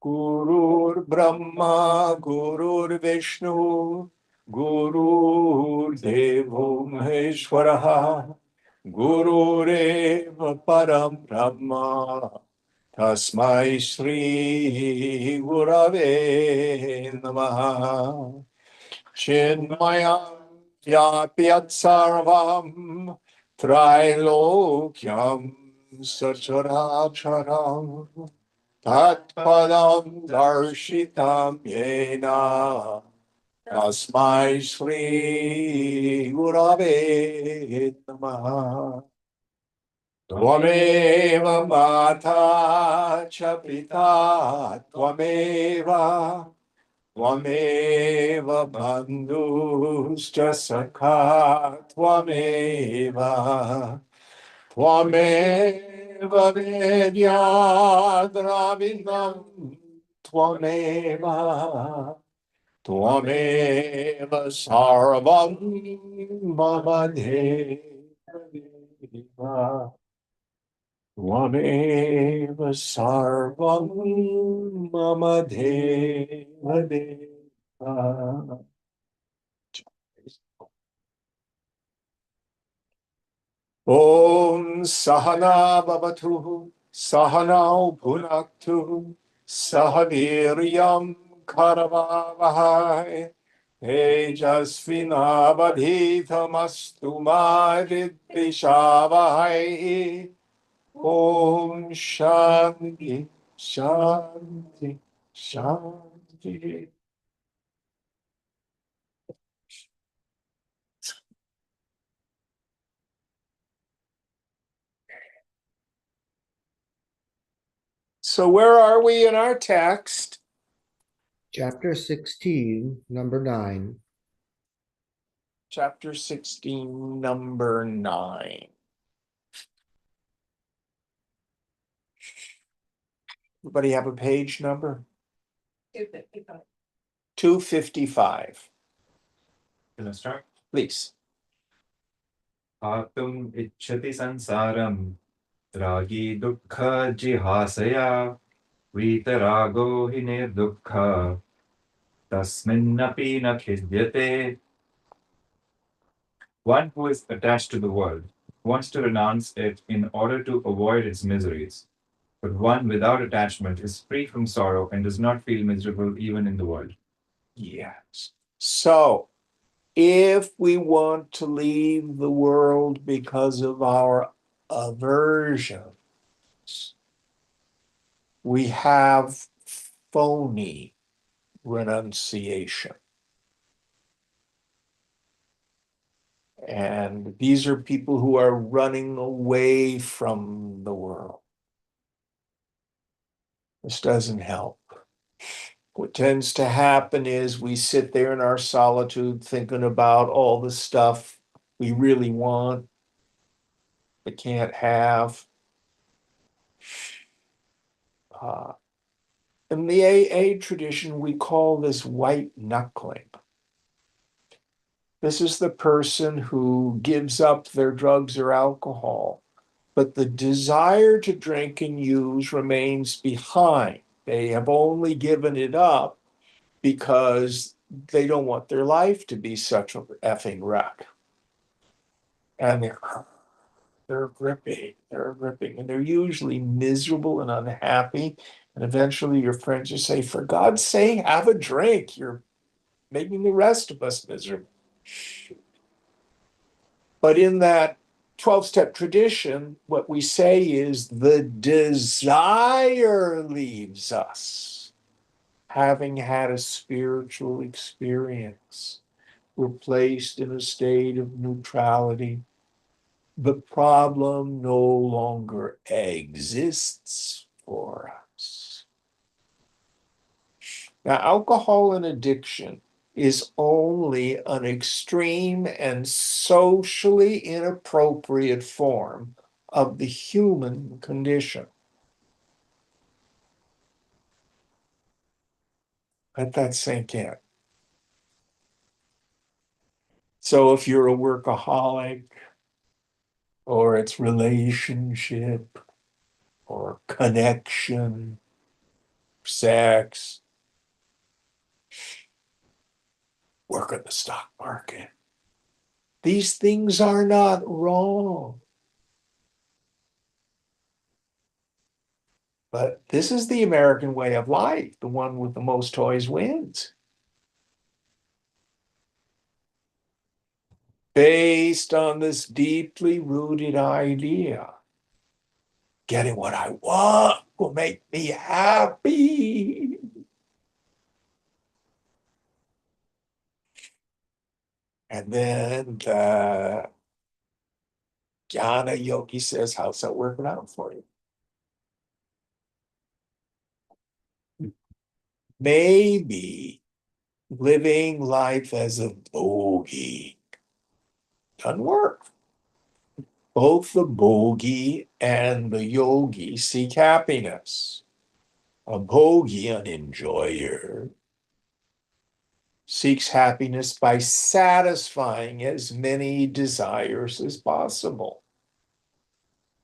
Gurur Brahma, Gurur Vishnu, Gurur Devo Maheshwaraha, Gurureva Param Brahma, Tasmai Shri Gurave Namaha. Chinmayam Vyapyat Sarvam Trilokyam Sacharacharam Tatpadam Darshitam Yena Tasmai Shri Gurave Namaha. Tvameva Mata Cha Pita Tvameva Tvameva bandhuscha sakha tvameva Tvameva vidyadravinam Tvameva Tvameva sarvam mama deva Tvameva sarvam mama deva deva. Om Sahana Bhavatu Sahanau Bhunaktu Sahaviryam Karavavahai Tejasvinavadhitamastu ma Vidvishavahai. Om Shanti Shanti Shanti. So where are we in our text? Chapter 16, number 9. Chapter 16, number 9. Everybody have a page number? 255. 255. Can I start? Please. Atum ichhati sansaram ragi dukkha jihasaya vitarago hine dukkha tasminnapi na khidyate. One who is attached to the world wants to renounce it in order to avoid its miseries. But one without attachment is free from sorrow and does not feel miserable even in the world. Yes. So, if we want to leave the world because of our aversions, we have phony renunciation. And these are people who are running away from the world. This doesn't help. What tends to happen is we sit there in our solitude thinking about all the stuff we really want but can't have. In the AA tradition, we call this white knuckling. This is the person who gives up their drugs or alcohol, but the desire to drink and use remains behind. They have only given it up because they don't want their life to be such a effing wreck. And they're gripping, and they're usually miserable and unhappy. And eventually your friends just say, for God's sake, have a drink. You're making the rest of us miserable. But in that 12-step tradition, what we say is the desire leaves us, having had a spiritual experience. We're placed in a state of neutrality. The problem no longer exists for us. Now, alcohol and addiction is only an extreme and socially inappropriate form of the human condition. Let that sink in. So if you're a workaholic, or it's relationship, or connection, sex, work in the stock market. These things are not wrong. But this is the American way of life. The one with the most toys wins. Based on this deeply rooted idea, getting what I want will make me happy. And then the Jnana Yogi says, how's that working out for you? Maybe living life as a bogey doesn't work. Both the bogey and the yogi seek happiness. A bogey, an enjoyer, seeks happiness by satisfying as many desires as possible.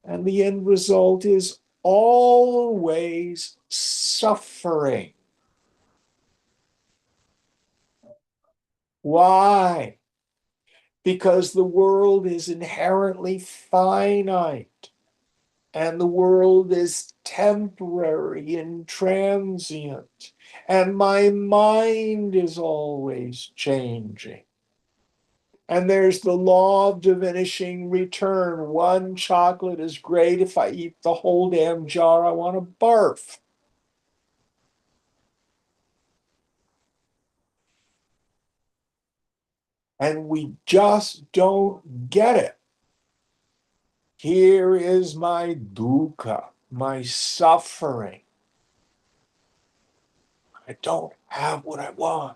And the end result is always suffering. Why? Because the world is inherently finite, and the world is temporary and transient, and my mind is always changing. And there's the law of diminishing return. One chocolate is great. If I eat the whole damn jar, I want to barf. And we just don't get it. Here is my dukkha, my suffering. I don't have what I want.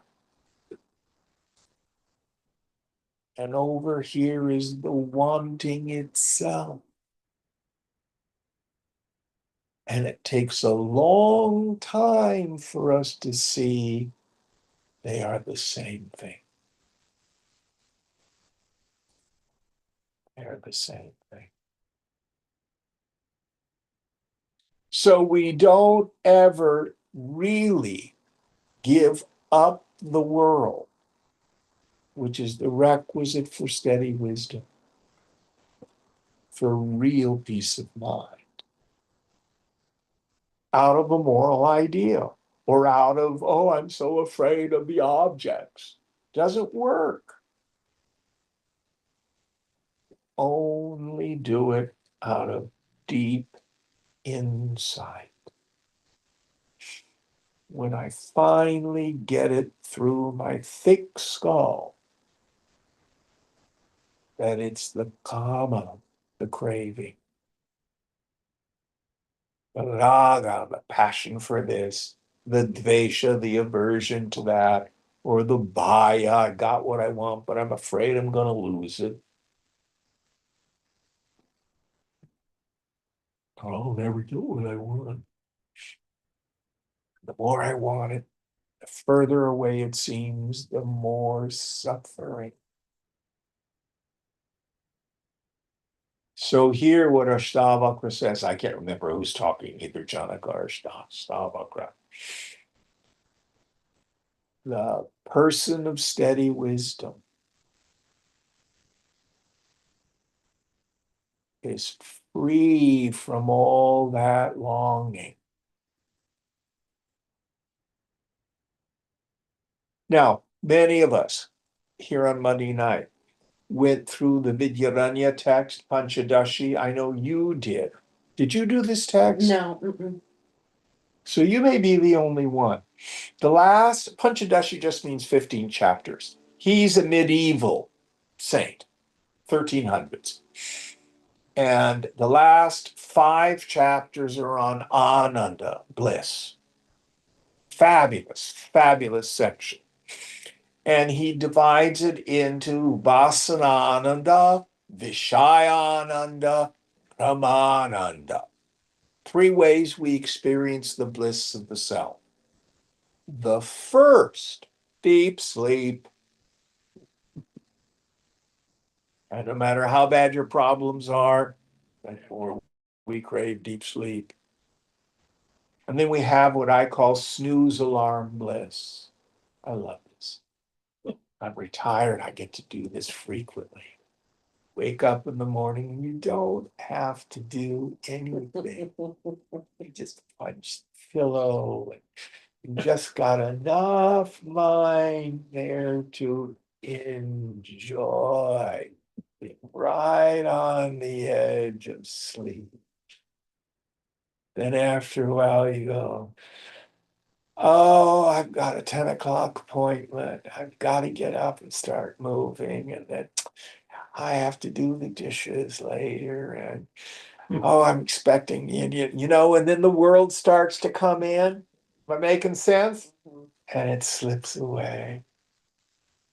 And over here is the wanting itself. And it takes a long time for us to see they are the same thing. They're the same thing. So we don't ever really give up the world, which is the requisite for steady wisdom, for real peace of mind, out of a moral ideal or out of, oh, I'm so afraid of the objects. Doesn't work. Only do it out of deep insight. When I finally get it through my thick skull that it's the kama, the craving, the raga, the passion for this, the dvesha, the aversion to that, or the bhaya, I got what I want, but I'm afraid I'm going to lose it. I'll never get what I want. The more I want it, the further away it seems, the more suffering. So here what Ashtavakra says, I can't remember who's talking, either Janaka or Ashtavakra. The person of steady wisdom is free from all that longing. Now, many of us here on Monday night went through the Vidyaranya text, Panchadashi. I know you did. Did you do this text? No. Mm-mm. So you may be the only one. The last, Panchadashi just means 15 chapters. He's a medieval saint, 1300s. And the last 5 chapters are on Ananda, bliss. Fabulous, fabulous section. And he divides it into Vasanananda, Vishayananda, Brahmananda. 3 ways we experience the bliss of the self. The first, deep sleep. And no matter how bad your problems are, we crave deep sleep. And then we have what I call snooze alarm bliss. I love this. I'm retired. I get to do this frequently. Wake up in the morning and you don't have to do anything. You just punch the pillow. You just got enough mind there to enjoy being right on the edge of sleep. Then after a while you go, oh, I've got a 10 o'clock appointment. I've got to get up and start moving. And then I have to do the dishes later. And oh, I'm expecting the Indian, and then the world starts to come in. Am I making sense? And it slips away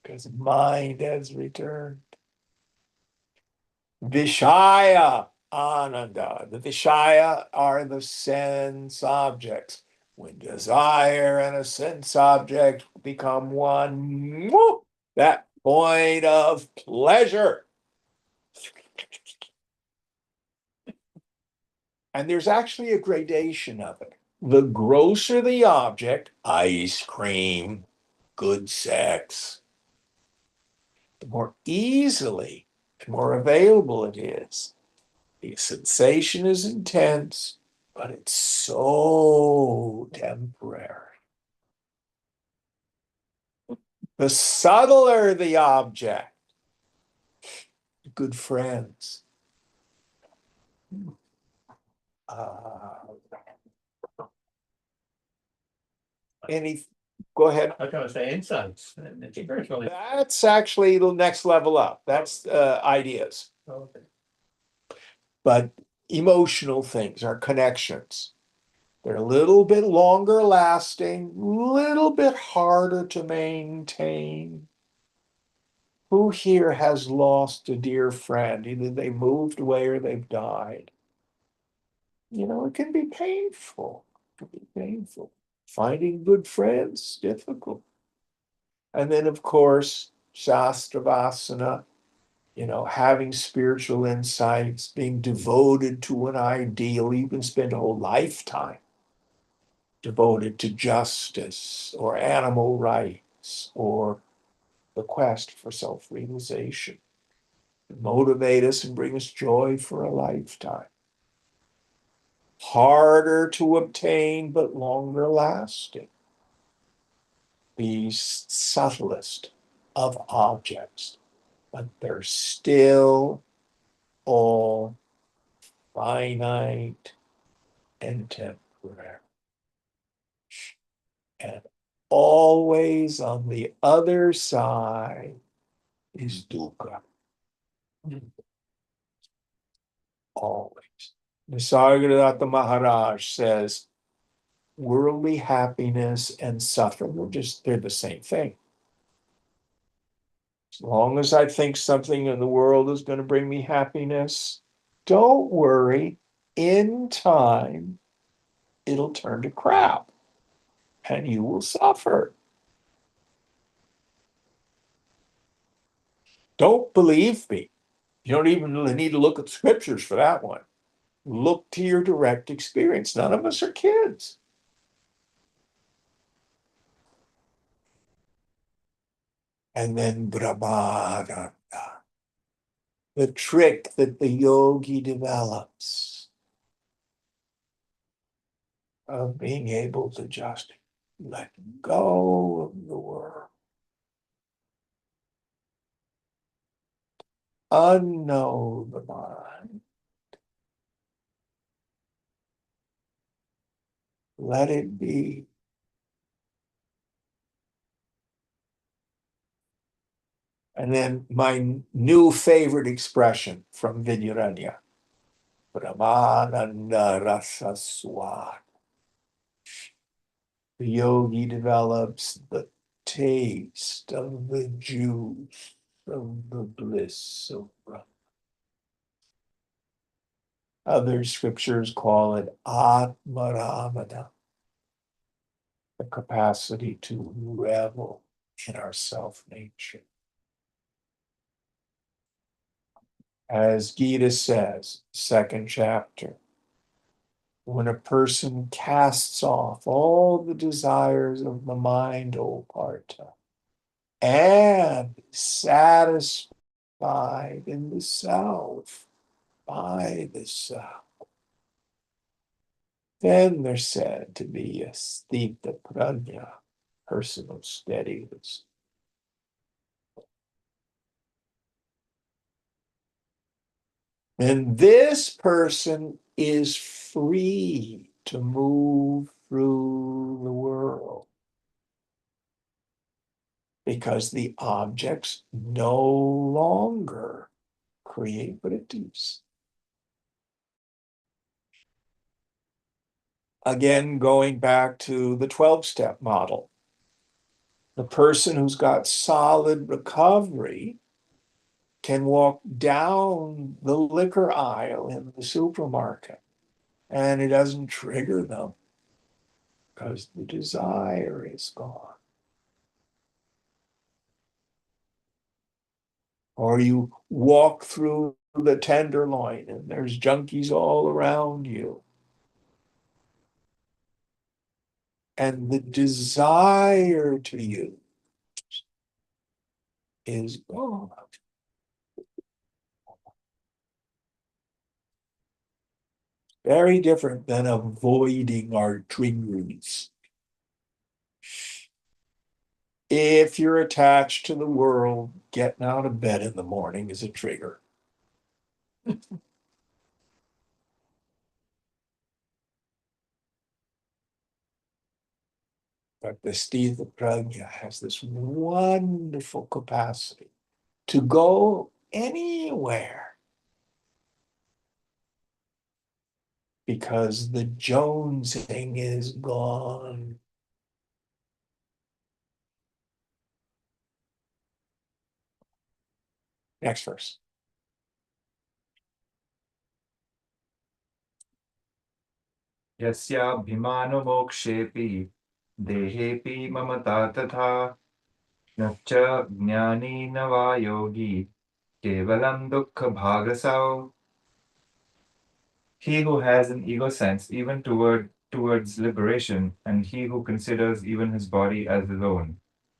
because mind has returned. Vishaya Ananda. The Vishaya are the sense objects. When desire and a sense object become one, that point of pleasure. And there's actually a gradation of it. The grosser the object, ice cream, good sex, the more easily and more available it is. The sensation is intense, but it's so temporary. The subtler the object, good friends. Any, go ahead. I was going to say insights. It's spiritually. That's actually the next level up. That's ideas. Okay. But emotional things are connections. They're a little bit longer lasting, little bit harder to maintain. Who here has lost a dear friend? Either they moved away or they've died. It can be painful. It can be painful. Finding good friends, difficult. And then, of course, Shastravasana, having spiritual insights, being devoted to an ideal. You can spend a whole lifetime devoted to justice or animal rights or the quest for self-realization. Motivate us and bring us joy for a lifetime. Harder to obtain, but longer lasting. The subtlest of objects, but they're still all finite and temporary. And always on the other side is dukkha. Always. Nisargadatta Maharaj says, worldly happiness and suffering they're the same thing. As long as I think something in the world is going to bring me happiness, don't worry. In time, it'll turn to crap and you will suffer. Don't believe me. You don't even need to look at scriptures for that one. Look to your direct experience. None of us are kids. And then Brahmananda, the trick that the yogi develops of being able to just let go of the world. Unknow the mind. Let it be. And then my new favorite expression from Vidyaranya, Brahmananda Rasa Swad. The yogi develops the taste of the juice of the bliss of Brahman. Other scriptures call it Atmaramana, the capacity to revel in our self-nature. As Gita says, second chapter, When a person casts off all the desires of the mind, O Partha, and is satisfied in the self, by the self, then they're said to be a sthita prajna, person of steadiness. And this person is free to move through the world because the objects no longer create vrittis. Again, going back to the 12-step model, the person who's got solid recovery can walk down the liquor aisle in the supermarket and it doesn't trigger them because the desire is gone. Or you walk through the Tenderloin and there's junkies all around you. And the desire to use is gone. Very different than avoiding our triggers. If you're attached to the world, getting out of bed in the morning is a trigger. But the Sthita Prajna has this wonderful capacity to go anywhere because the jonesing is gone. Next verse. यस्याभिमानमोक्षेऽपि देहेऽपि ममता तथा न च ज्ञानी न वा योगी केवलं दुःखभागसौ. He who has an ego sense even towards liberation, and he who considers even his body as his own,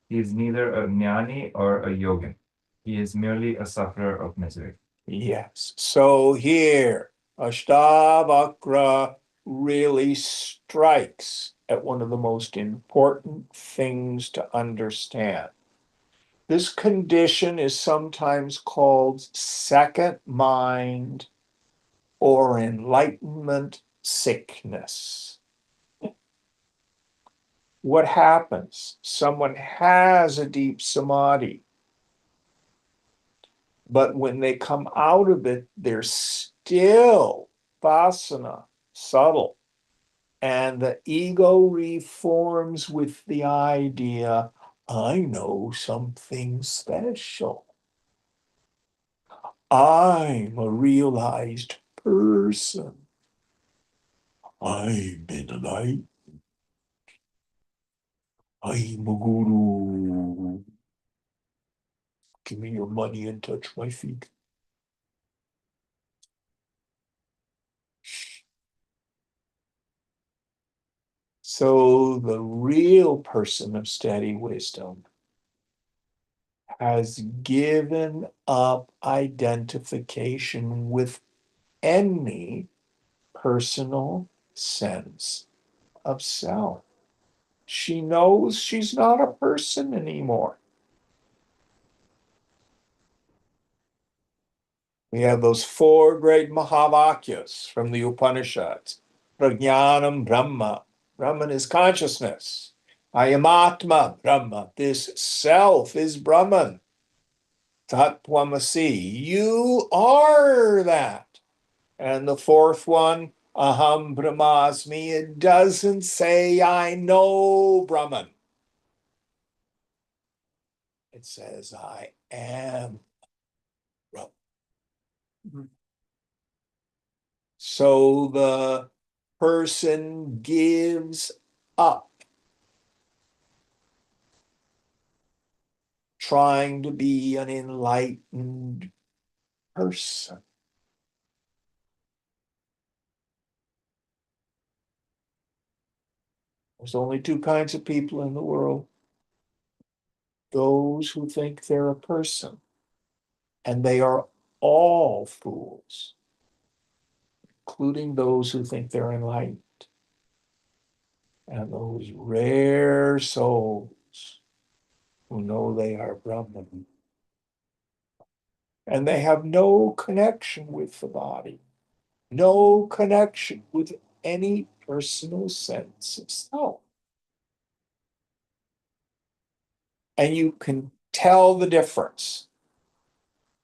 he is neither a jnani or a yogin. He is merely a sufferer of misery. Yes. So here, Ashtavakra really strikes at one of the most important things to understand. This condition is sometimes called second mind or enlightenment sickness. What happens? Someone has a deep samadhi, but when they come out of it, they're still vasana, subtle. And the ego reforms with the idea, I know something special. I'm a realized person. I'm enlightened. I'm a guru. Give me your money and touch my feet. So the real person of steady wisdom has given up identification with any personal sense of self. She knows she's not a person anymore. We have those four great Mahavakyas from the Upanishads. Prajnanam Brahma. Brahman is consciousness. Ayamatma Brahma. This self is Brahman. Tattvamasi. You are that. And the fourth one, Aham Brahmasmi. It doesn't say I know Brahman. It says I am Brahman. So the person gives up trying to be an enlightened person. There's only two kinds of people in the world. Those who think they're a person, and they are all fools, including those who think they're enlightened. And those rare souls who know they are Brahman. And they have no connection with the body, no connection with any personal sense of self. And you can tell the difference.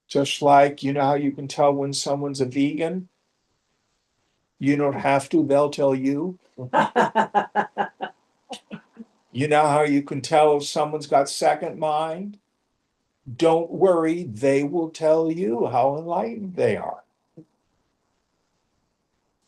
Just like, you know how you can tell when someone's a vegan? You don't have to, they'll tell you. You know how you can tell if someone's got second mind? Don't worry, they will tell you how enlightened they are.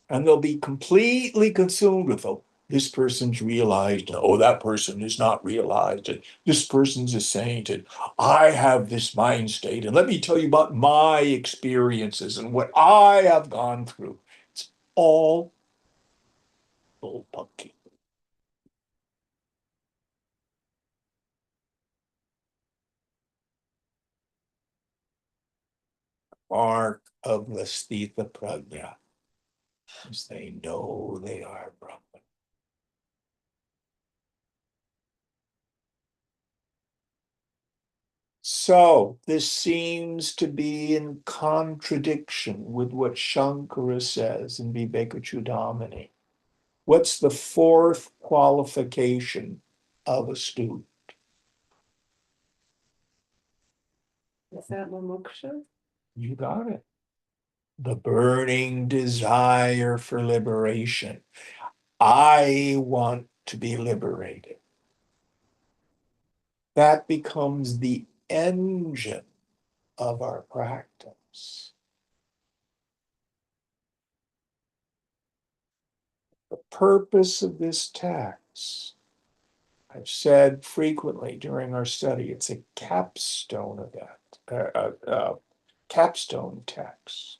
And they'll be completely consumed with, oh, this person's realized, oh, that person is not realized, and this person's a saint, and I have this mind state, and let me tell you about my experiences and what I have gone through. It's all bullpucky. Mark of the Sthita Prajna, as they know they are Brahman. So this seems to be in contradiction with what Shankara says in Vivekachudamani. What's the fourth qualification of a student? Is that mumuksha? You got it. The burning desire for liberation. I want to be liberated. That becomes the engine of our practice. The purpose of this text, I've said frequently during our study, it's a capstone event, capstone text,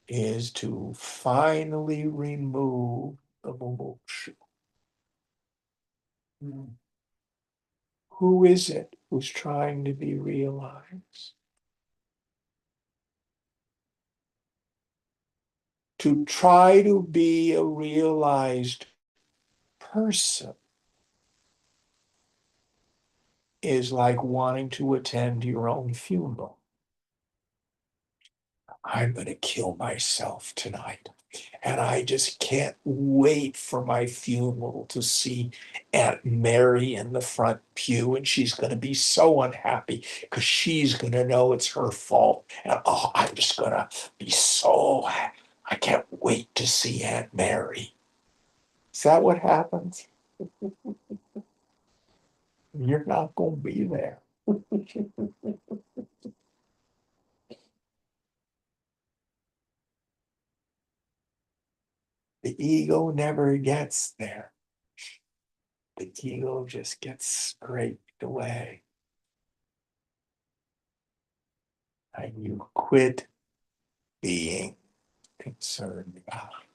is to finally remove the mumukshu. Who is it who's trying to be realized? To try to be a realized person is like wanting to attend your own funeral. I'm going to kill myself tonight. And I just can't wait for my funeral to see Aunt Mary in the front pew. And she's going to be so unhappy because she's going to know it's her fault. And oh, I'm just going to be so, I can't wait to see Aunt Mary. Is that what happens? You're not going to be there. The ego never gets there. The ego just gets scraped away. And you quit being concerned about it.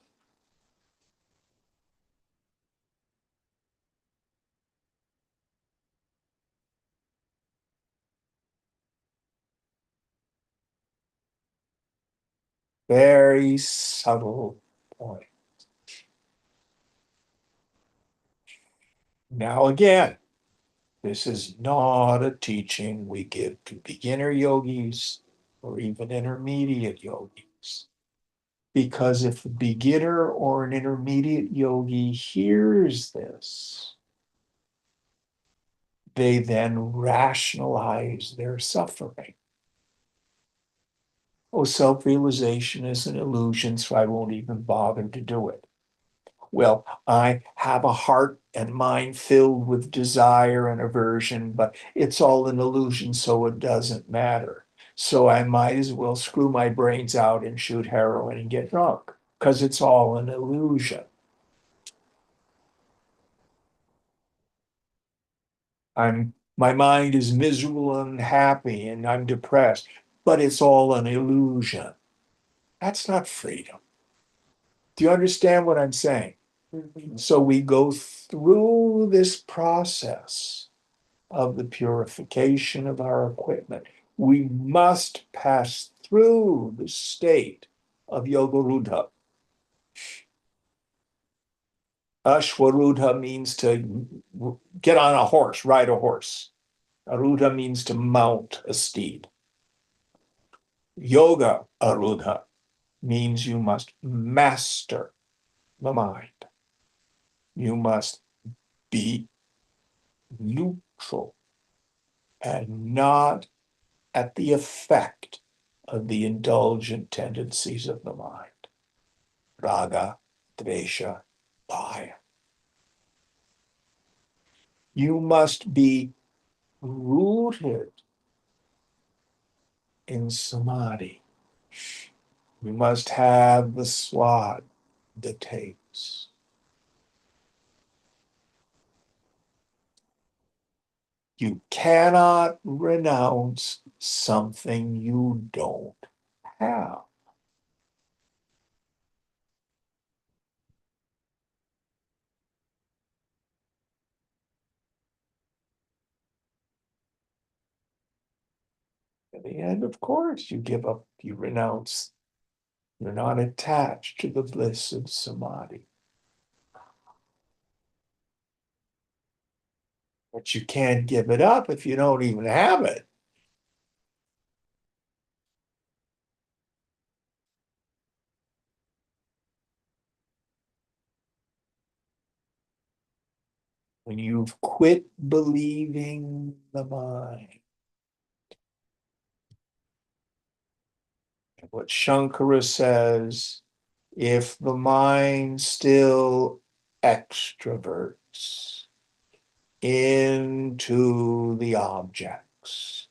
Very subtle point. Now, again, this is not a teaching we give to beginner yogis or even intermediate yogis. Because if a beginner or an intermediate yogi hears this, they then rationalize their suffering. Oh, self-realization is an illusion, so I won't even bother to do it. Well, I have a heart and mind filled with desire and aversion, but it's all an illusion, so it doesn't matter. So I might as well screw my brains out and shoot heroin and get drunk, because it's all an illusion. My mind is miserable and unhappy, and I'm depressed, but it's all an illusion. That's not freedom. Do you understand what I'm saying? So we go through this process of the purification of our equipment. We must pass through the state of Yogarudha. Ashwarudha means to get on a horse, ride a horse. Arudha means to mount a steed. Yoga Arudha means you must master the mind. You must be neutral and not at the effect of the indulgent tendencies of the mind. Raga, Dvesha, Bhaya. You must be rooted in samadhi. You must have the swad, the tapes. You cannot renounce something you don't have. In the end, of course, you give up, you renounce. You're not attached to the bliss of samadhi. But you can't give it up if you don't even have it. When you've quit believing the mind. What Shankara says, if the mind still extroverts into the objects,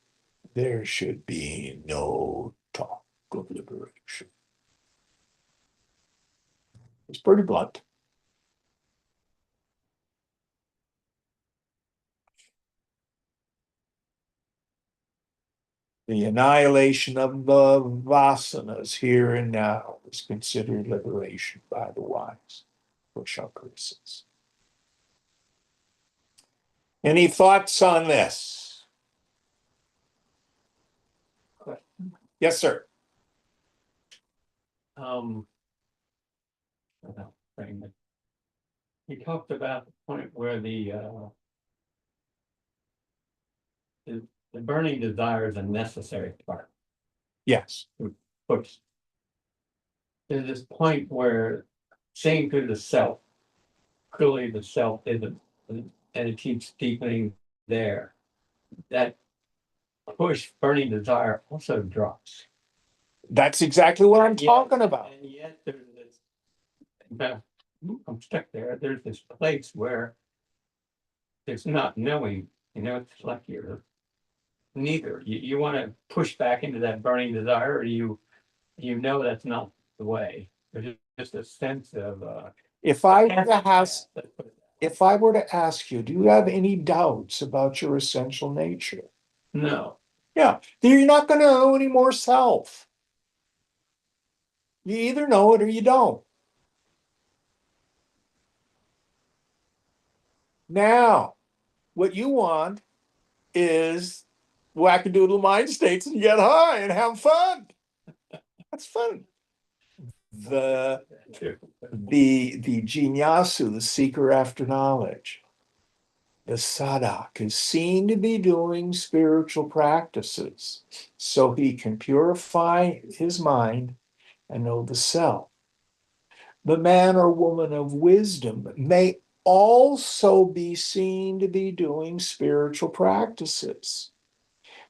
there should be no talk of liberation. It's pretty blunt. The annihilation of the vasanas here and now is considered liberation by the wise, what Shankara says. Any thoughts on this? Yes, sir. I don't frame it. He talked about the point where the burning desire is a necessary part. Yes. Push. There's this point where saying to the self, clearly the self isn't, and it keeps deepening there. That push, burning desire also drops. That's exactly what I'm And yet- talking about. And yet there's this, now, I'm stuck there. There's this place where it's not knowing, it's like you're neither. You want to push back into that burning desire, or you know that's not the way. There's just a sense of If I were to ask, if I were to ask you, do you have any doubts about your essential nature? no. Yeah, then you're not going to know any more self. You either know it or you don't. Now, what you want is wackadoodle mind states and get high and have fun. That's fun. The jinyasu, the seeker after knowledge, the sadhak is seen to be doing spiritual practices so he can purify his mind and know the self. The man or woman of wisdom may also be seen to be doing spiritual practices,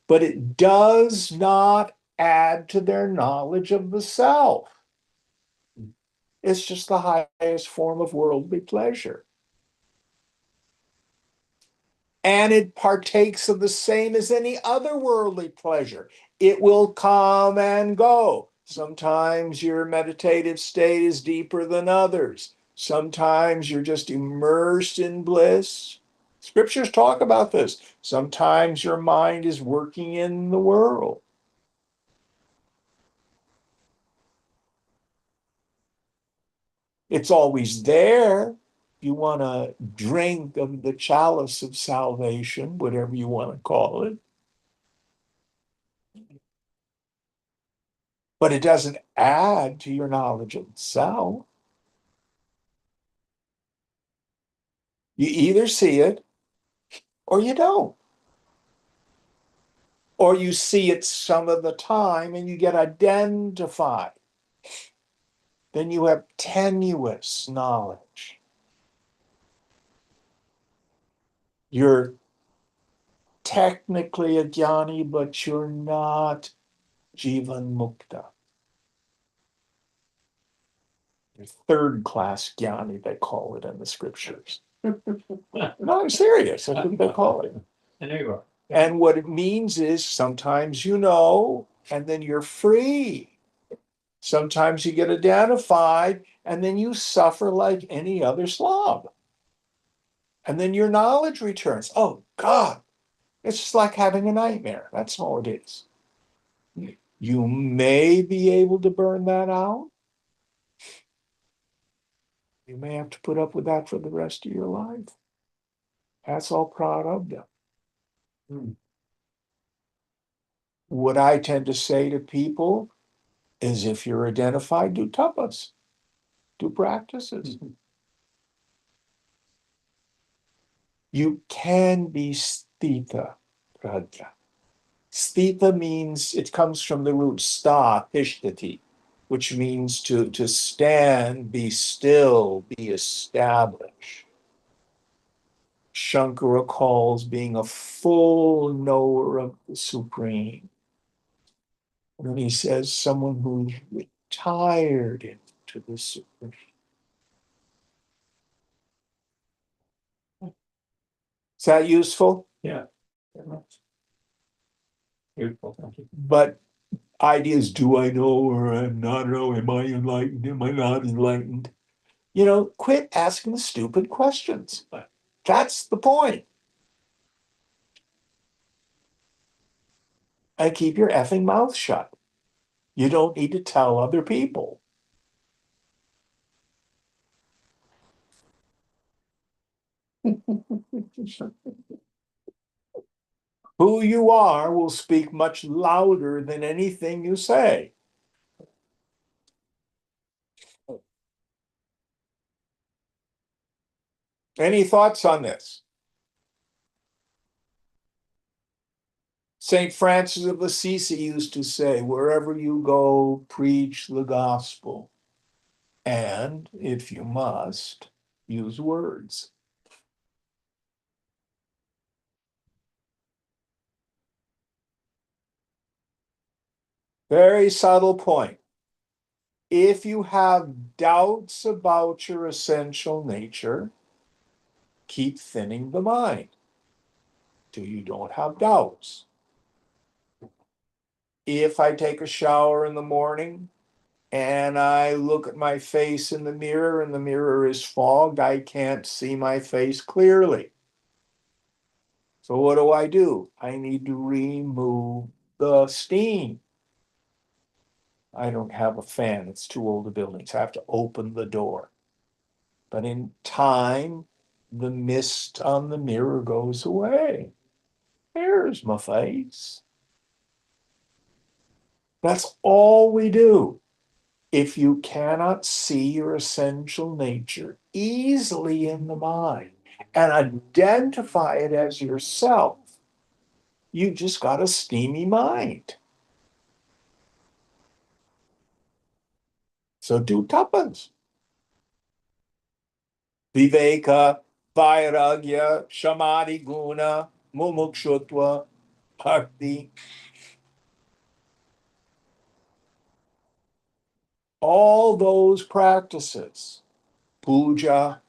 but it does not add to their knowledge of the self. It's just the highest form of worldly pleasure. And it partakes of the same as any other worldly pleasure. It will come and go. Sometimes your meditative state is deeper than others. Sometimes you're just immersed in bliss. Scriptures talk about this. Sometimes your mind is working in the world. It's always there. You want to drink of the chalice of salvation, whatever you want to call it. But it doesn't add to your knowledge of the self. You either see it or you don't. Or you see it some of the time and you get identified. Then you have tenuous knowledge. You're technically a jnani, but you're not jivan mukta. You're third class jnani, they call it in the scriptures. No, I'm serious. That's what they call it. And there you are. And what it means is sometimes you know, and then you're free. Sometimes you get identified, and then you suffer like any other slob. And then your knowledge returns. Oh, God, it's just like having a nightmare. That's all it is. You may be able to burn that out. You may have to put up with that for the rest of your life. That's all prarabdha. What I tend to say to people is if you're identified, do tapas, do practices. You can be sthita prajna. Sthita means, it comes from the root sta, tishtati, which means to stand, be still, be established. Shankara calls being a full knower of the Supreme. When he says someone who's retired into the Supreme. Is that useful? Yeah. Very much. Beautiful, thank you. But ideas, do I know or am not know? Am I enlightened? Am I not enlightened? You know, quit asking stupid questions. That's the point. And keep your effing mouth shut. You don't need to tell other people. Who you are will speak much louder than anything you say. Any thoughts on this? St. Francis of Assisi used to say, wherever you go, preach the gospel. And if you must, use words. Very subtle point. If you have doubts about your essential nature, keep thinning the mind till you don't have doubts. If I take a shower in the morning and I look at my face in the mirror and the mirror is fogged, I can't see my face clearly. So what do? I need to remove the steam. I don't have a fan. It's too old a building, so I have to open the door. But in time, the mist on the mirror goes away. There's my face. That's all we do. If you cannot see your essential nature easily in the mind and identify it as yourself, you just got a steamy mind. So do tapas. Viveka, Vairagya, Samadhi Guna, Mumukshutva, Bhakti. All those practices, puja,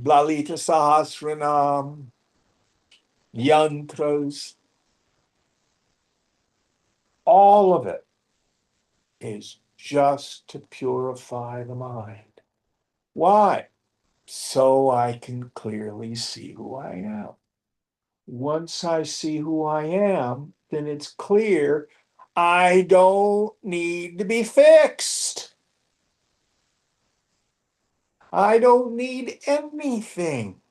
Lalita Sahasranam, yantras, all of it is just to purify the mind. Why? So I can clearly see who I am. Once I see who I am, then it's clear I don't need to be fixed. I don't need anything.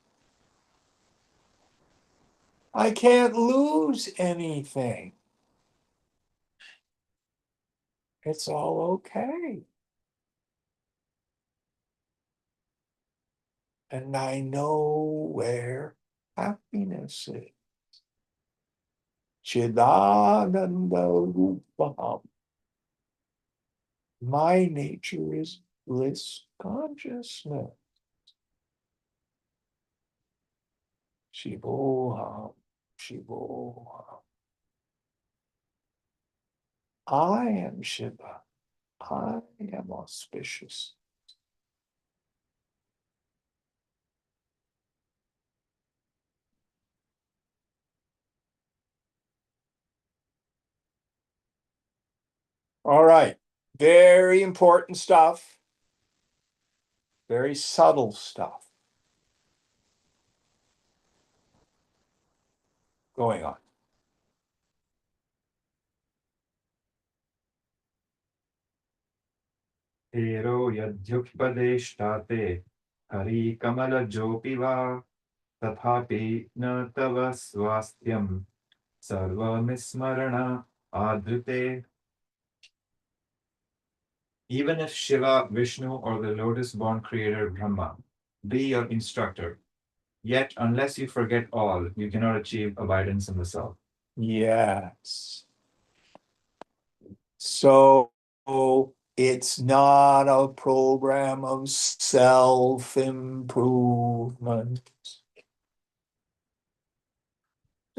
I can't lose anything. It's all okay. And I know where happiness is. Chidananda Rupam. My nature is bliss consciousness. Shivoham, Shivoham. I am Shiva. I am auspicious. All right. Very important stuff. Very subtle stuff going on. Ero yadhyupadeshtate hari kamala jopiva tathapi na tava swastyam sarva mismarana adrite. Even if Shiva, Vishnu, or the lotus-born creator Brahma be your instructor, yet unless you forget all, you cannot achieve abidance in the self. Yes. So it's not a program of self-improvement.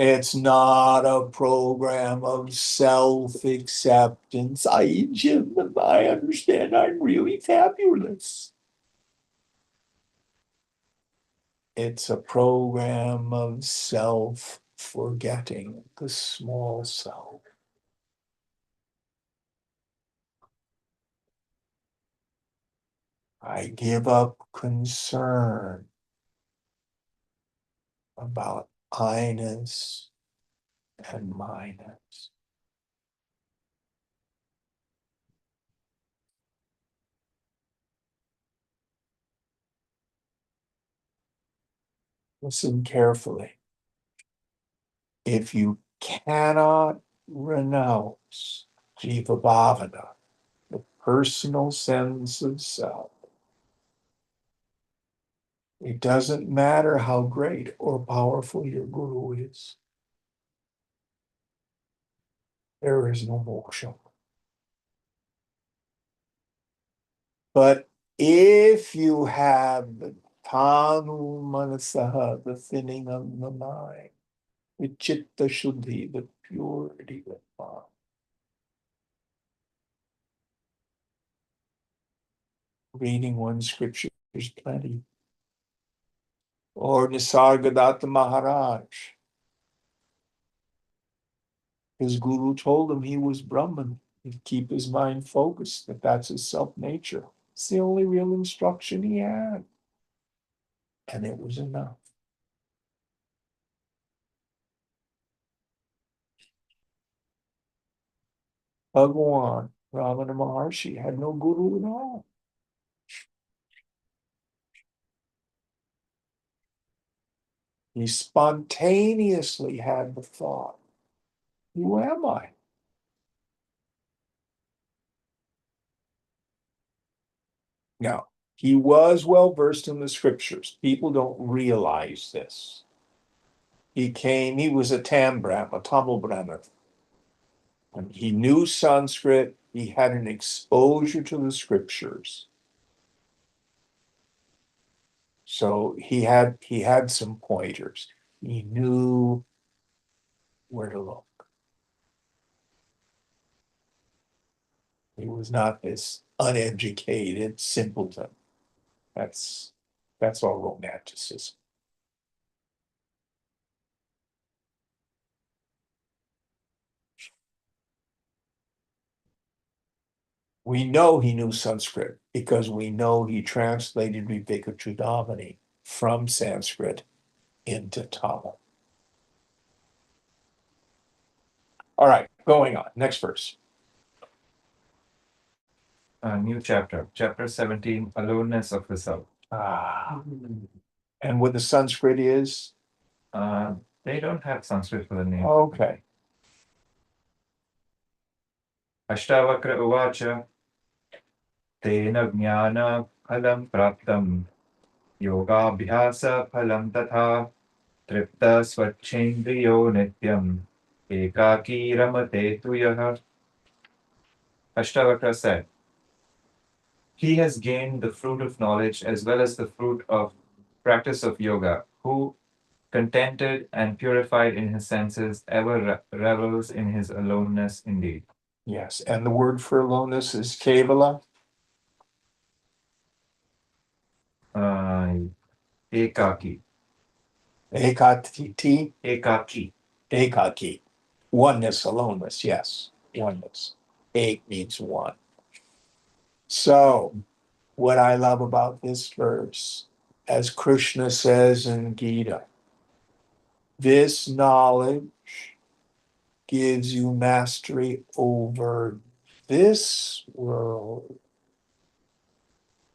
It's not a program of self-acceptance. Jim, I understand I'm really fabulous. It's a program of self-forgetting the small self. I give up concern about I-ness and minus. Listen carefully. If you cannot renounce Jiva Bhavana, the personal sense of self, it doesn't matter how great or powerful your guru is. There is no moksha. But if you have the Tanu Manasaha, the thinning of the mind, the Chitta Shuddhi, the purity of mind, reading one scripture is plenty. Or Nisargadatta Maharaj. His guru told him he was Brahman. He'd keep his mind focused, that that's his self-nature. It's the only real instruction he had. And it was enough. Bhagawan, Ramana Maharshi, had no guru at all. He spontaneously had the thought, who am I? Now, he was well versed in the scriptures. People don't realize this. He was a Tam Brahma, a Tamil Brahmin. And he knew Sanskrit. He had an exposure to the scriptures. So he had some pointers. He knew where to look. He was not this uneducated simpleton. That's all romanticism. We know he knew Sanskrit because we know he translated Vivekachudamani from Sanskrit into Tamil. All right, going on. Next verse. A new chapter, chapter 17, aloneness of the self. Ah, and what the Sanskrit is? They don't have Sanskrit for the name. Okay. Ashtavakra uvacha tena jnana phalam praptam yogabhyasa phalam tatha tripta swachendriyo nityam ekaki ramate tuyah. Ashtavakra said, he has gained the fruit of knowledge as well as the fruit of practice of yoga, who, contented and purified in his senses, ever revels in his aloneness indeed. Yes, and the word for aloneness is kevala. Ekaki. Ekati. Ekaki. Ekaki. Oneness, aloneness, yes, oneness. Ek means one. So, what I love about this verse, as Krishna says in Gita, this knowledge gives you mastery over this world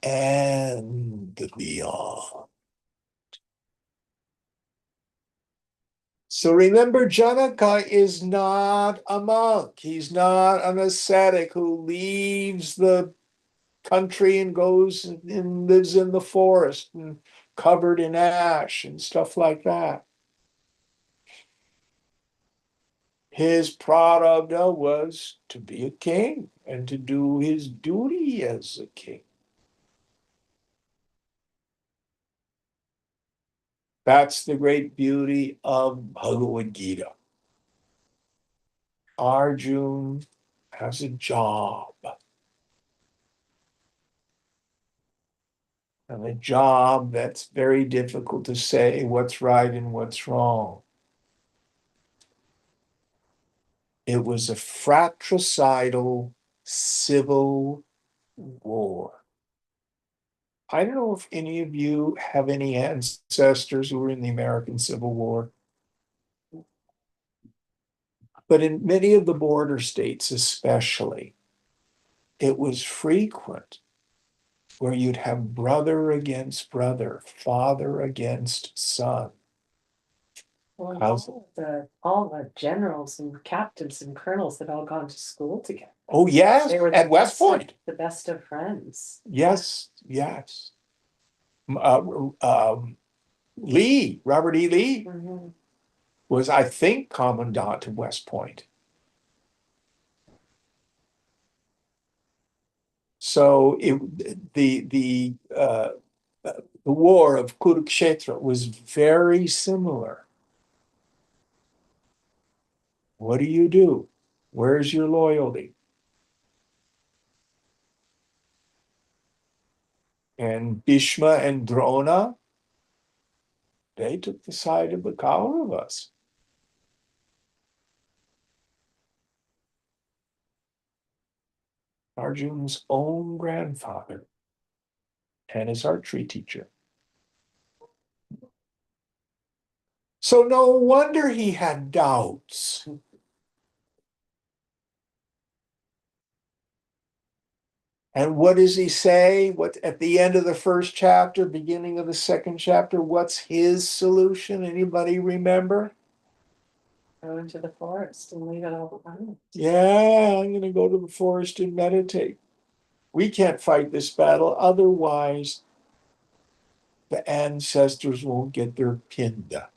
and beyond. So remember, Janaka is not a monk. He's not an ascetic who leaves the country and goes and lives in the forest and covered in ash and stuff like that. His prarabdha was to be a king and to do his duty as a king. That's the great beauty of Bhagavad Gita. Arjuna has a job. And a job that's very difficult to say what's right and what's wrong. It was a fratricidal civil war. I don't know if any of you have any ancestors who were in the American Civil War. But in many of the border states, especially, it was frequent where you'd have brother against brother, father against son. Well, How's- all the generals and captains and colonels had all gone to school together. Oh, yes, They were at West Point. the best of friends. Yes, yes. Lee, Robert E. Lee, Mhm. was, I think, commandant of West Point. So the war of Kurukshetra was very similar. What do you do? Where's your loyalty? And Bhishma and Drona, they took the side of the Kauravas. Arjuna's own grandfather and his archery teacher. So no wonder he had doubts. And what does he say? What at the end of the first chapter, beginning of the second chapter, what's his solution? Anybody remember? Go into the forest and leave it all behind. Yeah, I'm going to go to the forest and meditate. We can't fight this battle, otherwise the ancestors won't get their pinda,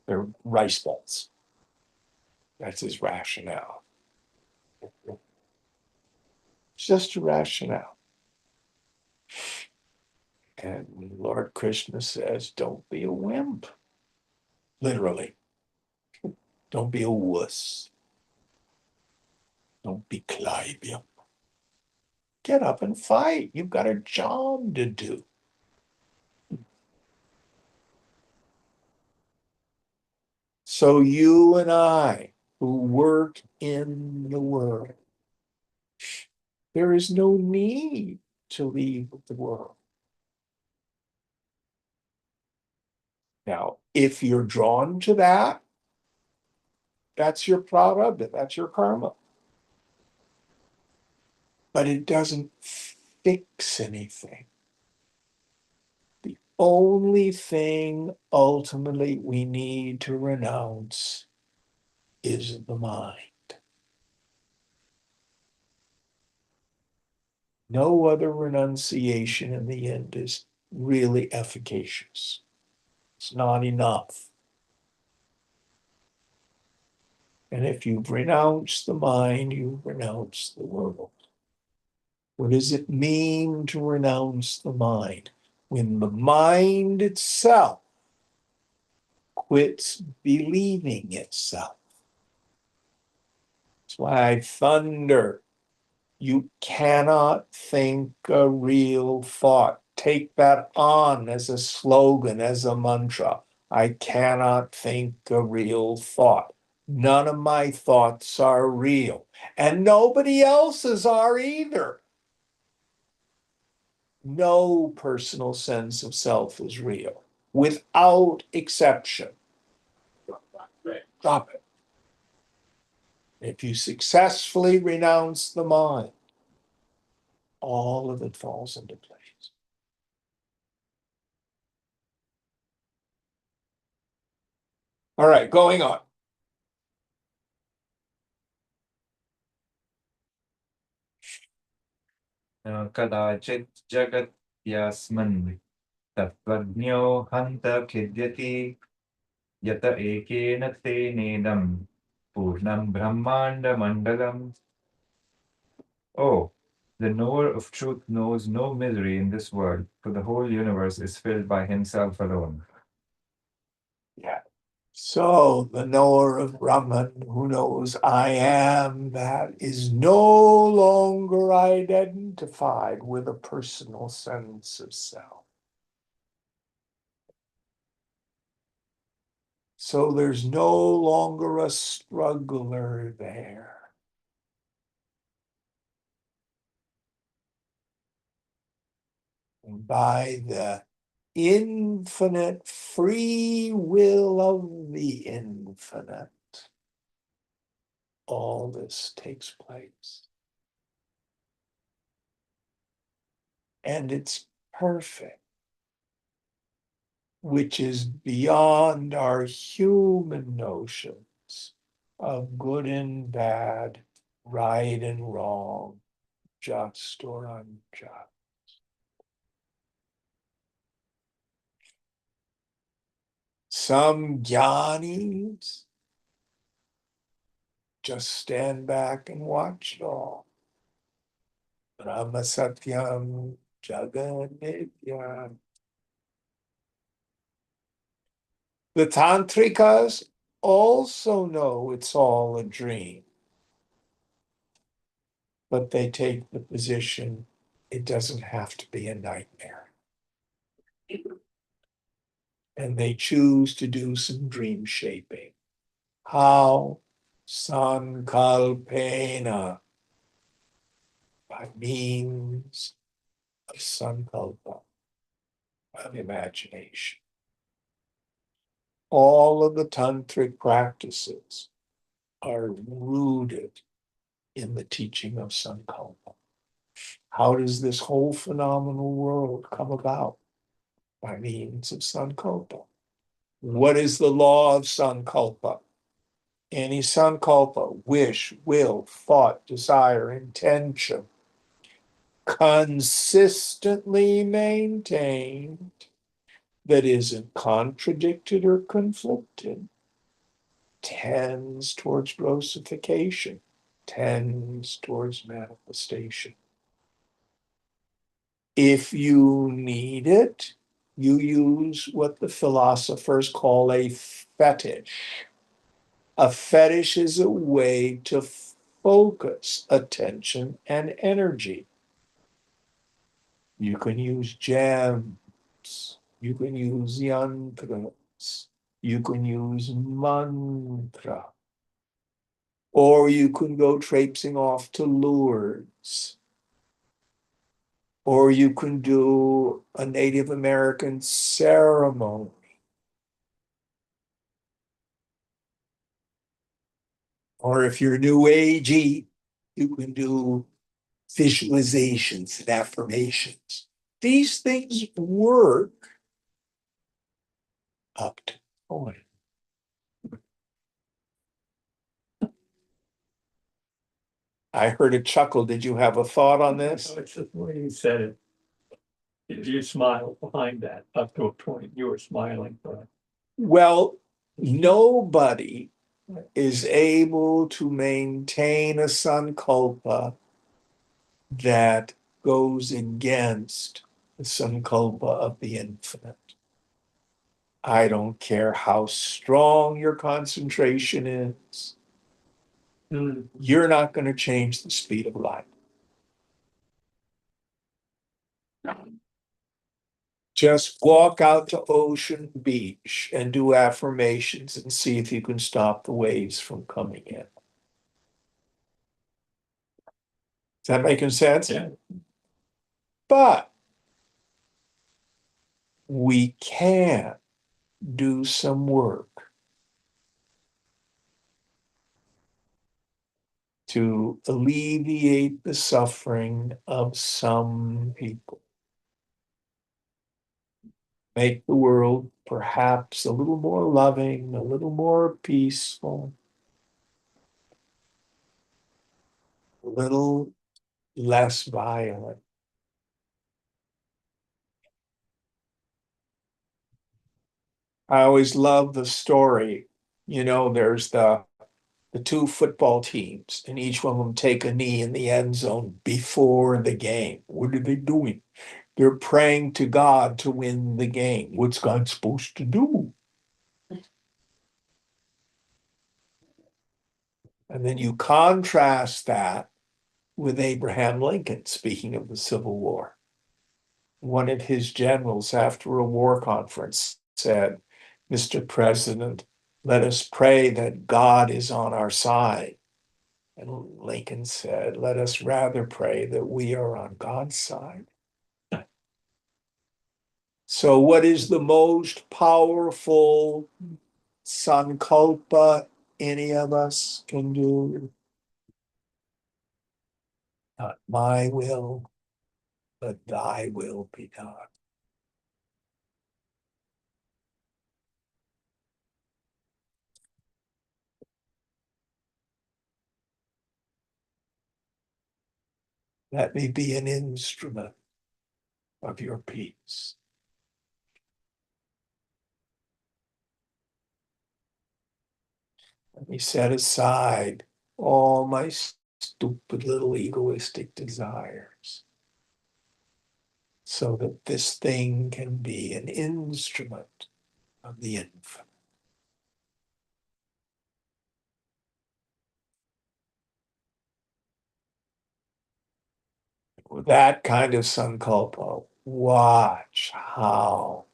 their rice balls. That's his rationale. It's just a rationale. And Lord Krishna says, don't be a wimp. Literally. Don't be a wuss. Don't be Clybium. Get up and fight. You've got a job to do. So you and I, who work in the world, there is no need to leave the world. Now, if you're drawn to that, that's your prarabdha, that's your karma. But it doesn't fix anything. only thing ultimately we need to renounce is the mind. No other renunciation in the end is really efficacious. It's not enough. And if you've renounced the mind, you've renounced the world. What does it mean to renounce the mind? When the mind itself quits believing itself. That's why I thunder. You cannot think a real thought. Take that on as a slogan, as a mantra. I cannot think a real thought. None of my thoughts are real, and nobody else's are either. No personal sense of self is real, without exception. Drop it. If you successfully renounce the mind, all of it falls into place. All right, going on. कदाचित् जगत्यस्मिन् तत्त्वज्ञो हन्त खिद्यति यत एकेन तेनेदं पूर्णं ब्रह्माण्डमण्डलम्. Oh, the knower of truth knows no misery in this world, for the whole universe is filled by himself alone. Yeah. So the knower of Brahman, who knows I am, that is no longer identified with a personal sense of self. So there's no longer a struggler there. And by the infinite free will of the infinite, all this takes place. And it's perfect, which is beyond our human notions of good and bad, right and wrong, just or unjust. Some jnanis just stand back and watch it all. Brahma Satyam Jagat Nitya. The Tantrikas also know it's all a dream, but they take the position it doesn't have to be a nightmare. And they choose to do some dream shaping. How? Sankalpena, by means of sankalpa, of imagination. All of the tantric practices are rooted in the teaching of sankalpa. How does this whole phenomenal world come about? By means of sankalpa. What is the law of sankalpa? Any sankalpa, wish, will, thought, desire, intention, consistently maintained, that isn't contradicted or conflicted, tends towards grossification, tends towards manifestation. If you need it, you use what the philosophers call a fetish. A fetish is a way to focus attention and energy. You can use gems, you can use yantras, you can use mantra, or you can go traipsing off to Lourdes, or you can do a Native American ceremony. Or if you're New Agey, you can do visualizations and affirmations. These things work up to the point. I heard a chuckle. Did you have a thought on this? It's just the way you said it. You smiled behind that up to a point. You were smiling, but Well, nobody is able to maintain a sankalpa that goes against the sankalpa of the infinite. I don't care how strong your concentration is. You're not going to change the speed of light. Just walk out to Ocean Beach and do affirmations and see if you can stop the waves from coming in. Is that making sense? yeah. But we can do some work to alleviate the suffering of some people. Make the world perhaps a little more loving, a little more peaceful, a little less violent. I always love the story. There's the two football teams, and each one of them take a knee in the end zone before the game. What are they doing? They're praying to God to win the game. What's God supposed to do? And then you contrast that with Abraham Lincoln, speaking of the Civil War. One of his generals, after a war conference, said, "Mr. President, let us pray that God is on our side." And Lincoln said, "Let us rather pray that we are on God's side." So, what is the most powerful sankalpa any of us can do? Not my will, but thy will be done. Let me be an instrument of your peace. Let me set aside all my stupid little egoistic desires so that this thing can be an instrument of the infinite. With that kind of sankalpa, watch how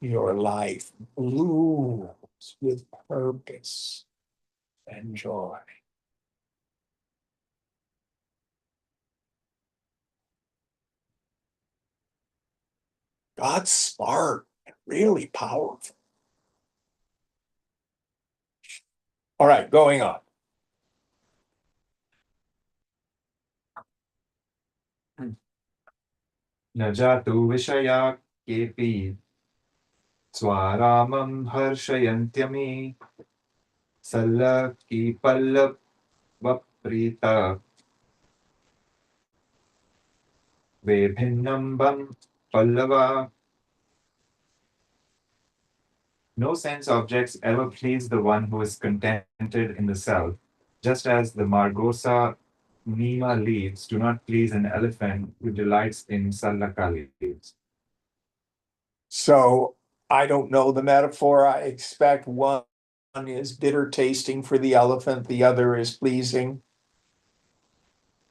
your life blooms with purpose and joy. God's smart and really powerful. All right, going on. न जातु विषया केऽपि स्वारामं हर्षयन्त्यमी सल्लकी पल्लवप्रीता वेभिन्नम्बं Pallava. No sense objects ever please the one who is contented in the self, just as the margosa Nima leaves do not please an elephant who delights in Sallaka leaves. So I don't know the metaphor. I expect one is bitter tasting for the elephant, the other is pleasing.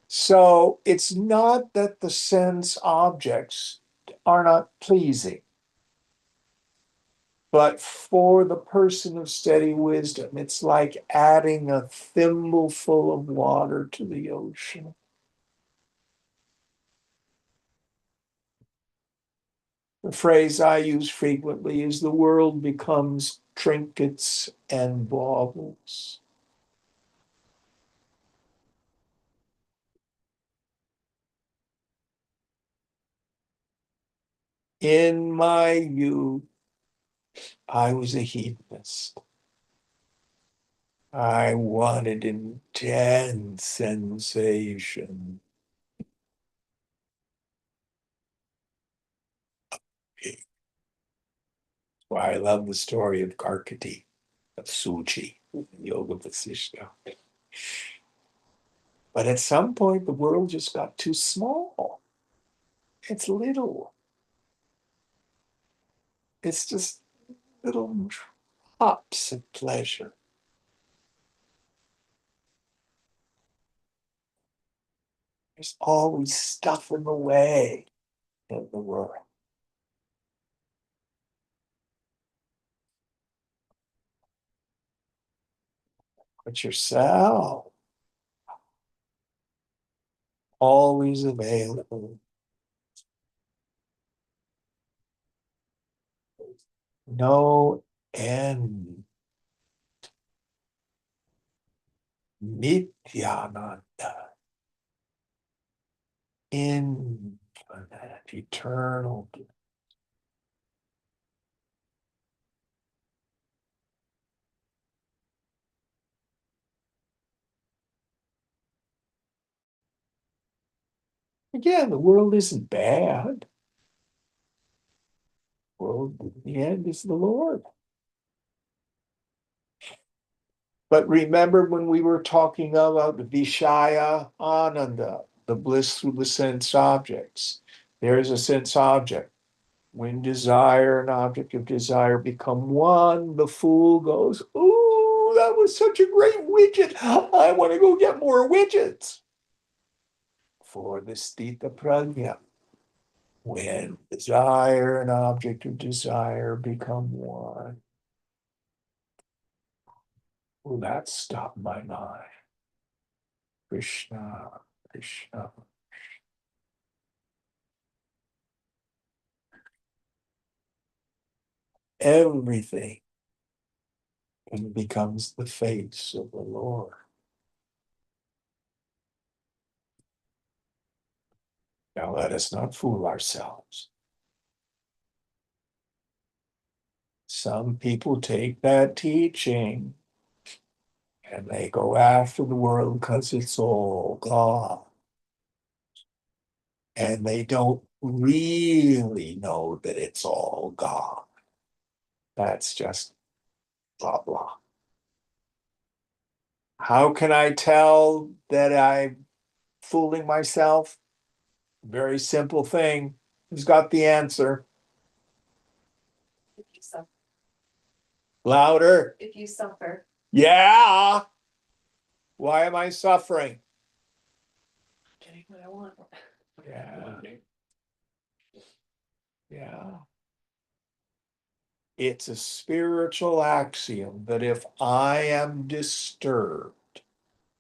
So it's not that the sense objects are not pleasing, but for the person of steady wisdom, it's like adding a thimbleful of water to the ocean. The phrase I use frequently is the world becomes trinkets and baubles. In my youth, I was a hedonist. I wanted intense sensation. Why I love the story of Karkati, of Suchi, Yoga Vasishta. But at some point, the world just got too small. It's little. It's just little drops of pleasure. There's always stuff in the way in the world. But yourself, always available. No end. Nityananda. Infinite, eternal. Again, the world isn't bad. The world, in the end, is the Lord. But remember when we were talking about the Vishaya Ananda, the bliss through the sense objects. There's a sense object. When desire and object of desire become one, the fool goes, "Ooh, that was such a great widget. I want to go get more widgets." For the Stita Prajna, when desire and object of desire become one, oh, that stopped my mind. Krishna, Krishna. Everything becomes the face of the Lord. Now let us not fool ourselves. Some people take that teaching and they go after the world because it's all God. And they don't really know that it's all God. That's just blah, blah. How can I tell that I'm fooling myself? Very simple thing. Who's got the answer? If you suffer. Louder. If you suffer. Yeah. Why am I suffering? Getting what I want. Yeah. Yeah. It's a spiritual axiom that if I am disturbed,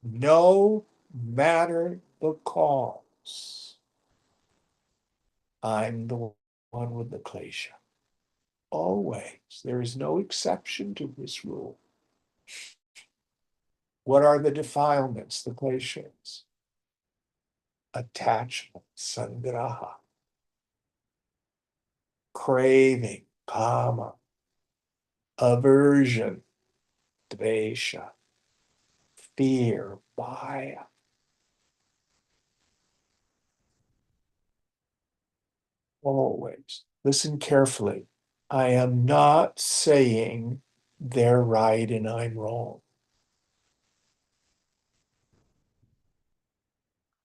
no matter the cause, I'm the one with the klesha. Always. There is no exception to this rule. What are the defilements, the kleshas? Attachment, sangraha. Craving, kama. Aversion, dvesha. Fear, bhaya. Always. Listen carefully. I am not saying they're right and I'm wrong.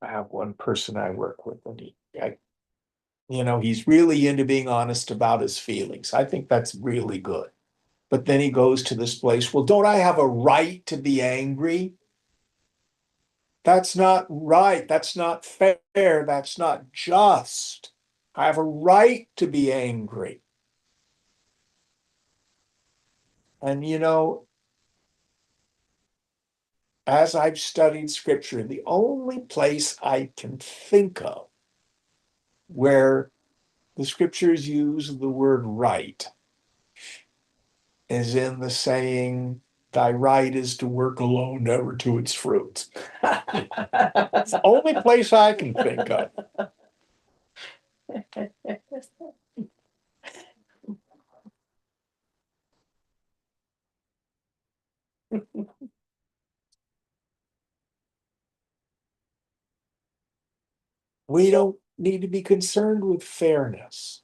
I have one person I work with, and he's really into being honest about his feelings. I think that's really good. But then he goes to this place, well, don't I have a right to be angry? That's not right. That's not fair. That's not just. I have a right to be angry. And as I've studied scripture, the only place I can think of where the scriptures use the word right is in the saying, thy right is to work alone, never to its fruits. It's the only place I can think of. We don't need to be concerned with fairness.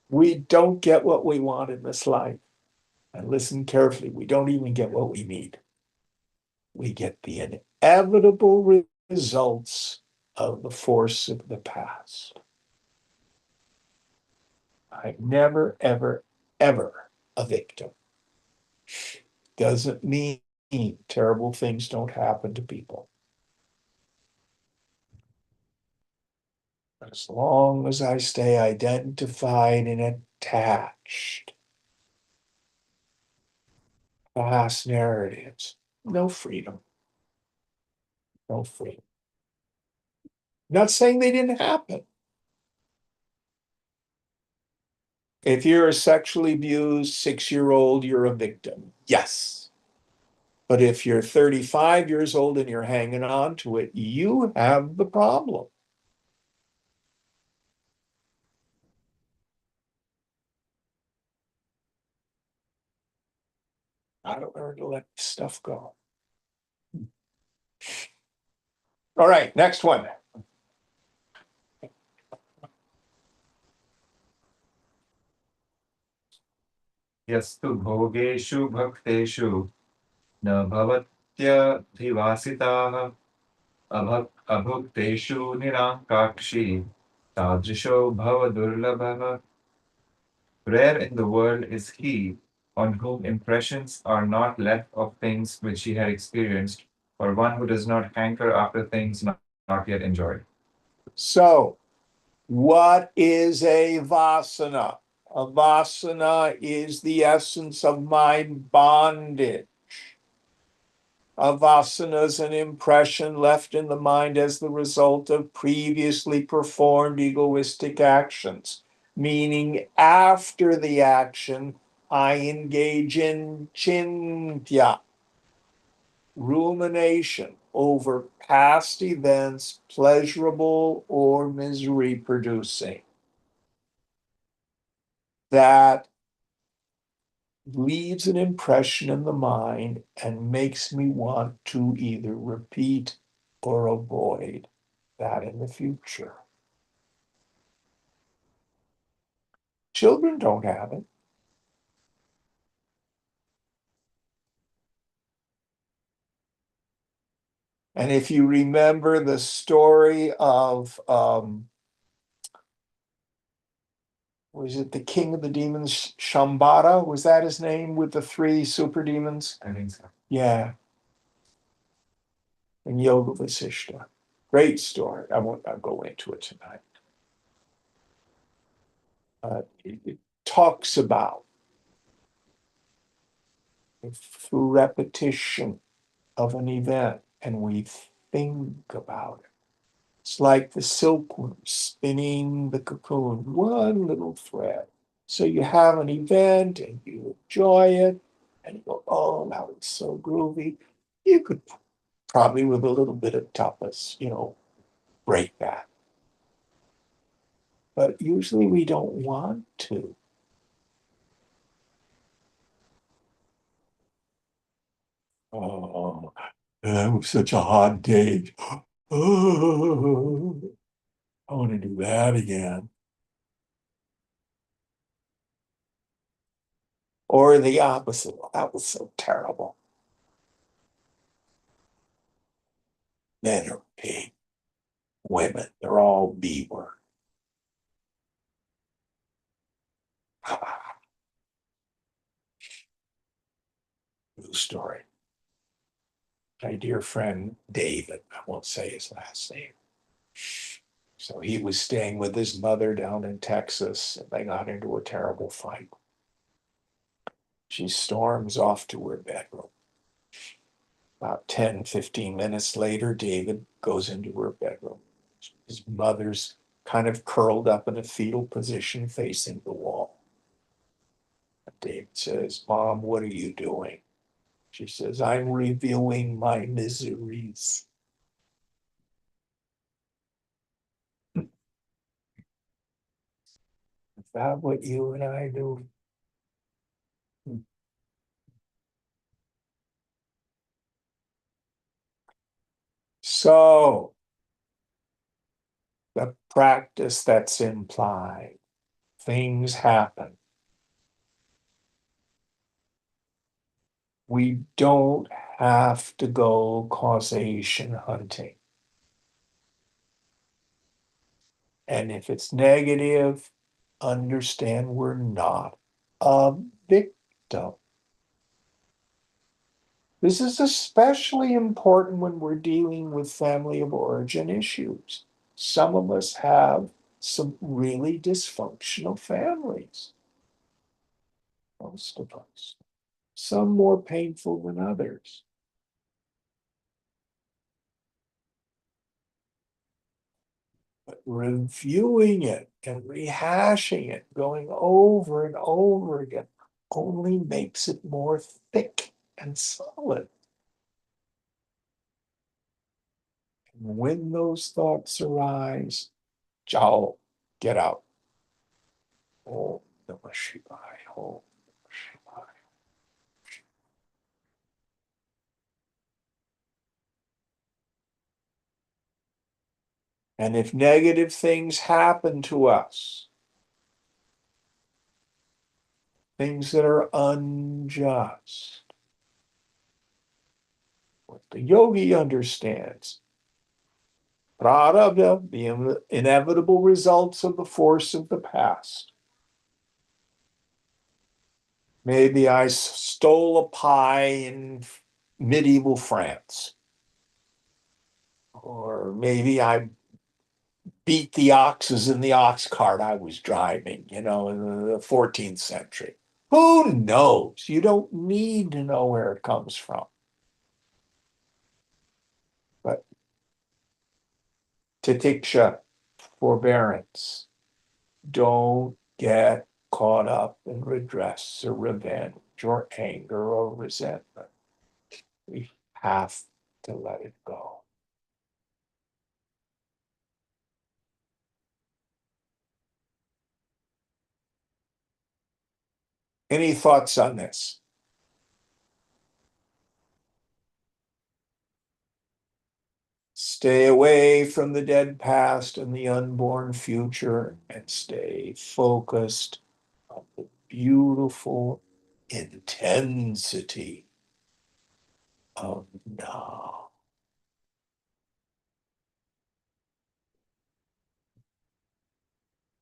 We don't get what we want in this life. And listen carefully, we don't even get what we need. We get the inevitable results of the force of the past. I'm never, ever, ever a victim. Doesn't mean terrible things don't happen to people. As long as I stay identified and attached, past narratives, no freedom. No freedom. Not saying they didn't happen. If you're a sexually abused 6-year-old, you're a victim. Yes. But if you're 35 years old and you're hanging on to it, you have the problem. I don't learn to let stuff go. All right, next one. Yastu bhogeshu bhakteshu na bhavatyaधिवासिताः abhukteshu nirankakshi tadrisho bhavadurlabhah. Rare in the world is he on whom impressions are not left of things which he had experienced, or one who does not hanker after things not yet enjoyed. So, what is a vasana? A vasana is the essence of my bondage. A vasana is an impression left in the mind as the result of previously performed egoistic actions, meaning after the action, I engage in chintya, rumination over past events, pleasurable or misery producing. That leaves an impression in the mind and makes me want to either repeat or avoid that in the future. Children don't have it. And if you remember the story of, was it the king of the demons, Shambhala? Was that his name with the 3 super demons? I think so. Yeah. And Yoga Vasishta. Great story. I won't go into it tonight. It talks about through repetition of an event, and we think about it. It's like the silkworm spinning the cocoon, one little thread. So you have an event and you enjoy it, and you go, oh, that was so groovy. You could probably, with a little bit of tapas, break that. But usually we don't want to. Oh, that was such a hot day. Oh, I want to do that again. Or the opposite. Well, that was so terrible. Men are pig. Women, they're all B word. True story. My dear friend David, I won't say his last name. So he was staying with his mother down in Texas, and they got into a terrible fight. She storms off to her bedroom. About 10, 15 minutes later, David goes into her bedroom. His mother's kind of curled up in a fetal position facing the wall. David says, Mom, what are you doing? She says, I'm reviewing my miseries. Is that what you and I do? So, the practice that's implied. Things happen. We don't have to go causation hunting. And if it's negative, understand we're not a victim. This is especially important when we're dealing with family of origin issues. Some of us have some really dysfunctional families. Most of us. Some more painful than others. But reviewing it and rehashing it, going over and over again, only makes it more thick and solid. And when those thoughts arise, Jao, get out. Om Namah Shivaya. Om Namah Shivaya. And if negative things happen to us, things that are unjust, what the yogi understands, prarabdha, the inevitable results of the force of the past. Maybe I stole a pie in medieval France. Or maybe I beat the oxes in the ox cart I was driving, in the 14th century. Who knows? You don't need to know where it comes from. But titiksha, forbearance, don't get caught up in redress or revenge or anger or resentment. We have to let it go. Any thoughts on this? Stay away from the dead past and the unborn future and stay focused on the beautiful intensity of now.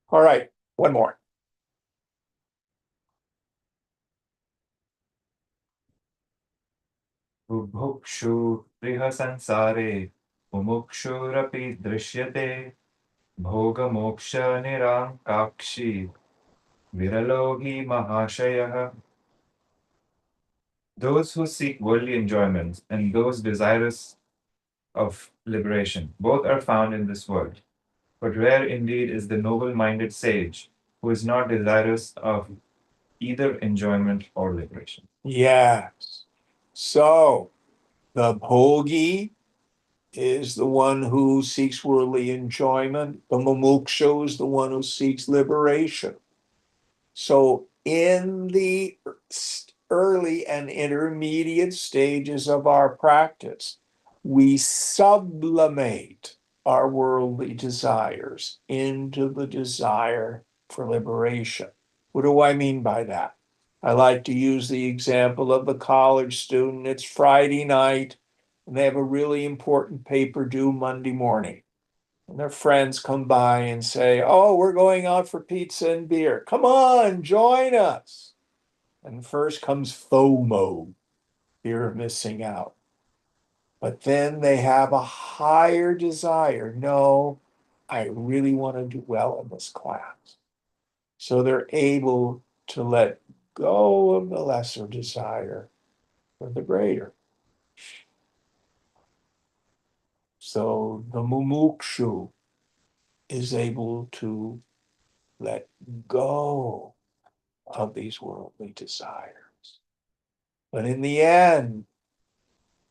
All right, one more. बुभुक्षु प्रिय संसारे मुमुक्षुरपि दृश्यते भोगमोक्ष निराकाक्षी विरलो हि महाशयः. Those who seek worldly enjoyments and those desirous of liberation, both are found in this world. But rare indeed is the noble-minded sage who is not desirous of either enjoyment or liberation. Yes. So the bhogi is the one who seeks worldly enjoyment. The mumukshu is the one who seeks liberation. So in the early and intermediate stages of our practice, we sublimate our worldly desires into the desire for liberation. What do I mean by that? I like to use the example of the college student. It's Friday night, and they have a really important paper due Monday morning. And their friends come by and say, "Oh, we're going out for pizza and beer. Come on, join us." And first comes FOMO, fear of missing out. But then they have a higher desire. No, I really want to do well in this class. So they're able to let go of the lesser desire for the greater. So the mumukshu is able to let go of these worldly desires. But in the end,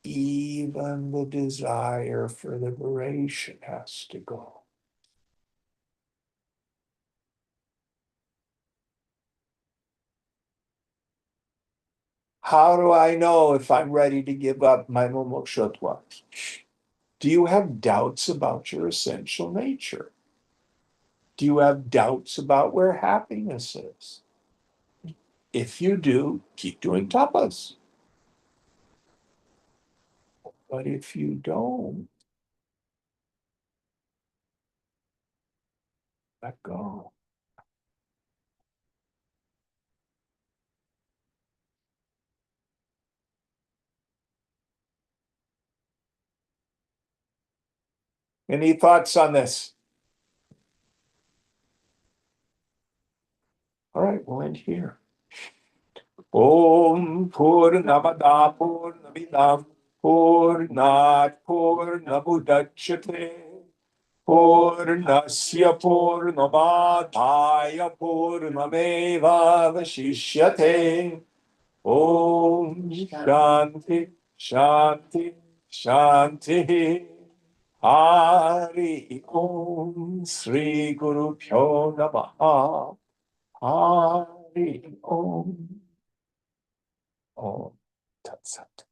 even the desire for liberation has to go. How do I know if I'm ready to give up my mumukshutva? Do you have doubts about your essential nature? Do you have doubts about where happiness is? If you do, keep doing tapas. But if you don't, let go. Any thoughts on this? All right, we'll end here. Om Purnamada Purnamidam Purnat Purnamudachyate Purnasya Purnamadaya Purnameva Vashishyate. Om Shanti Shanti Shanti. Hari Om Sri Guru Pyo Namaha. Hari Om. Om Tat Sat.